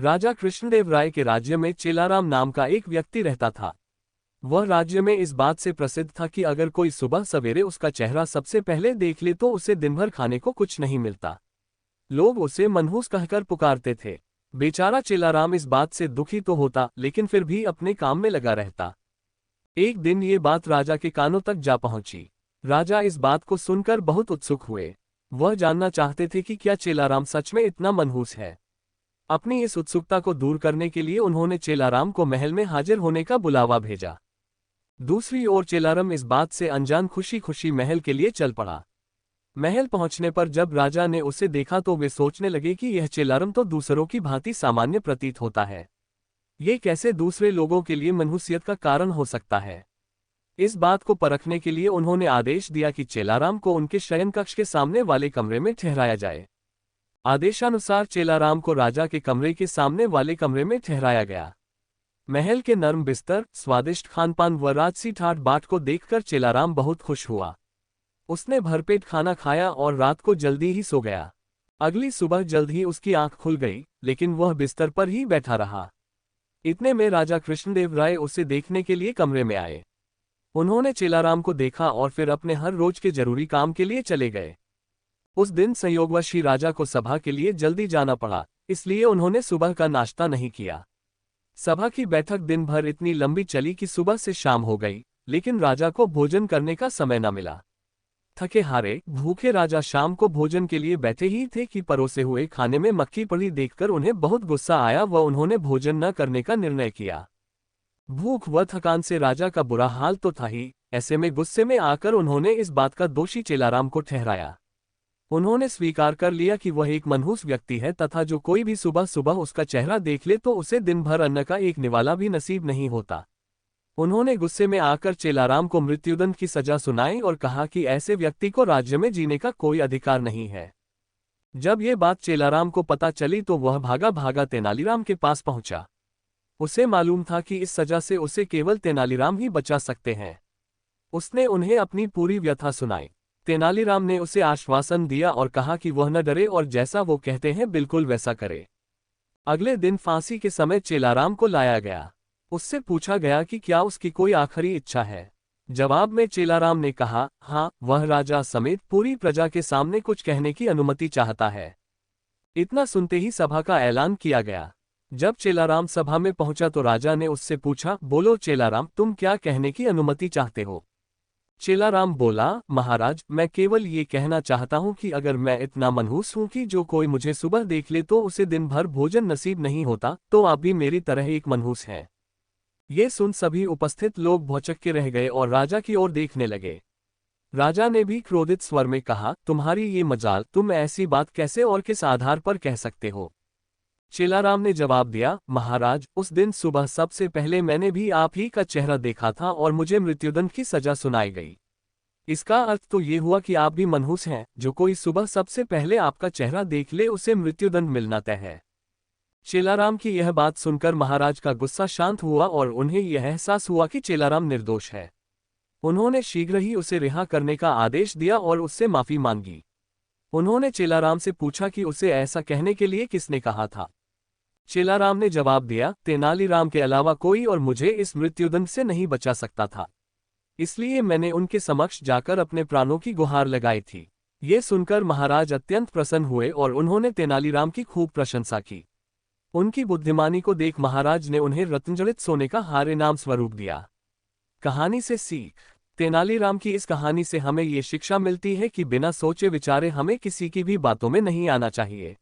राजा कृष्णदेव राय के राज्य में चेलाराम नाम का एक व्यक्ति रहता था। वह राज्य में इस बात से प्रसिद्ध था कि अगर कोई सुबह सवेरे उसका चेहरा सबसे पहले देख ले तो उसे दिन भर खाने को कुछ नहीं मिलता। लोग उसे मनहूस कहकर पुकारते थे। बेचारा चेलाराम इस बात से दुखी तो होता, लेकिन फिर भी अपने काम में लगा रहता। एक दिन ये बात राजा के कानों तक जा पहुंची। राजा इस बात को सुनकर बहुत उत्सुक हुए। वह जानना चाहते थे कि क्या चेलाराम सच में इतना मनहूस है। अपनी इस उत्सुकता को दूर करने के लिए उन्होंने चेलाराम को महल में हाजिर होने का बुलावा भेजा। दूसरी ओर चेलाराम इस बात से अनजान खुशी खुशी महल के लिए चल पड़ा। महल पहुंचने पर जब राजा ने उसे देखा तो वे सोचने लगे कि यह चेलाराम तो दूसरों की भांति सामान्य प्रतीत होता है। ये कैसे दूसरे लोगों के लिए मनहूसियत का कारण हो सकता है। इस बात को परखने के लिए उन्होंने आदेश दिया कि चेलाराम को उनके शयन कक्ष के सामने वाले कमरे में ठहराया जाए। आदेशानुसार चेलाराम को राजा के कमरे के सामने वाले कमरे में ठहराया गया। महल के नर्म बिस्तर, स्वादिष्ट खानपान व राजसी ठाट बाट को देखकर चेलाराम बहुत खुश हुआ। उसने भरपेट खाना खाया और रात को जल्दी ही सो गया। अगली सुबह जल्द ही उसकी आंख खुल गई, लेकिन वह बिस्तर पर ही बैठा रहा। इतने में राजा कृष्णदेव राय उसे देखने के लिए कमरे में आए। उन्होंने चेलाराम को देखा और फिर अपने हर रोज के जरूरी काम के लिए चले गए। उस दिन संयोगवश ही राजा को सभा के लिए जल्दी जाना पड़ा, इसलिए उन्होंने सुबह का नाश्ता नहीं किया। सभा की बैठक दिन भर इतनी लंबी चली कि सुबह से शाम हो गई, लेकिन राजा को भोजन करने का समय न मिला। थके हारे भूखे राजा शाम को भोजन के लिए बैठे ही थे कि परोसे हुए खाने में मक्खी पड़ी देखकर उन्हें बहुत गुस्सा आया व उन्होंने भोजन न करने का निर्णय किया। भूख व थकान से राजा का बुरा हाल तो था ही, ऐसे में गुस्से में आकर उन्होंने इस बात का दोषी चेलाराम को ठहराया। उन्होंने स्वीकार कर लिया कि वह एक मनहूस व्यक्ति है तथा जो कोई भी सुबह सुबह उसका चेहरा देख ले तो उसे दिन भर अन्न का एक निवाला भी नसीब नहीं होता। उन्होंने गुस्से में आकर चेलाराम को मृत्युदंड की सजा सुनाई और कहा कि ऐसे व्यक्ति को राज्य में जीने का कोई अधिकार नहीं है। जब ये बात चेलाराम को पता चली तो वह भागा भागा तेनालीराम के पास पहुंचा। उसे मालूम था कि इस सजा से उसे केवल तेनालीराम ही बचा सकते हैं। उसने उन्हें अपनी पूरी व्यथा सुनाई। तेनालीराम ने उसे आश्वासन दिया और कहा कि वह न डरे और जैसा वो कहते हैं बिल्कुल वैसा करे। अगले दिन फांसी के समय चेलाराम को लाया गया। उससे पूछा गया कि क्या उसकी कोई आखिरी इच्छा है। जवाब में चेलाराम ने कहा, हाँ, वह राजा समेत पूरी प्रजा के सामने कुछ कहने की अनुमति चाहता है। इतना सुनते ही सभा का ऐलान किया गया। जब चेलाराम सभा में पहुंचा तो राजा ने उससे पूछा, बोलो चेलाराम, तुम क्या कहने की अनुमति चाहते हो। चेलाराम बोला, महाराज, मैं केवल ये कहना चाहता हूं कि अगर मैं इतना मनहूस हूं कि जो कोई मुझे सुबह देख ले तो उसे दिन भर भोजन नसीब नहीं होता, तो आप भी मेरी तरह एक मनहूस हैं। ये सुन सभी उपस्थित लोग भौचक्के रह गए और राजा की ओर देखने लगे। राजा ने भी क्रोधित स्वर में कहा, तुम्हारी ये मजाल, तुम ऐसी बात कैसे और किस आधार पर कह सकते हो। चेलाराम ने जवाब दिया, महाराज, उस दिन सुबह सबसे पहले मैंने भी आप ही का चेहरा देखा था और मुझे मृत्युदंड की सजा सुनाई गई। इसका अर्थ तो ये हुआ कि आप भी मनहूस हैं। जो कोई सुबह सबसे पहले आपका चेहरा देख ले उसे मृत्युदंड मिलना तय है। चेलाराम की यह बात सुनकर महाराज का गुस्सा शांत हुआ और उन्हें यह एहसास हुआ कि चेलाराम निर्दोष है। उन्होंने शीघ्र ही उसे रिहा करने का आदेश दिया और उससे माफी मांगी। उन्होंने चेलाराम से पूछा कि उसे ऐसा कहने के लिए किसने कहा था। चेलाराम ने जवाब दिया, तेनालीराम के अलावा कोई और मुझे इस मृत्युदंड से नहीं बचा सकता था, इसलिए मैंने उनके समक्ष जाकर अपने प्राणों की गुहार लगाई थी। ये सुनकर महाराज अत्यंत प्रसन्न हुए और उन्होंने तेनालीराम की खूब प्रशंसा की। उनकी बुद्धिमानी को देख महाराज ने उन्हें रत्नजड़ित सोने का हार इनाम स्वरूप दिया। कहानी से सीख। तेनालीराम की इस कहानी से हमें ये शिक्षा मिलती है कि बिना सोचे विचारे हमें किसी की भी बातों में नहीं आना चाहिए।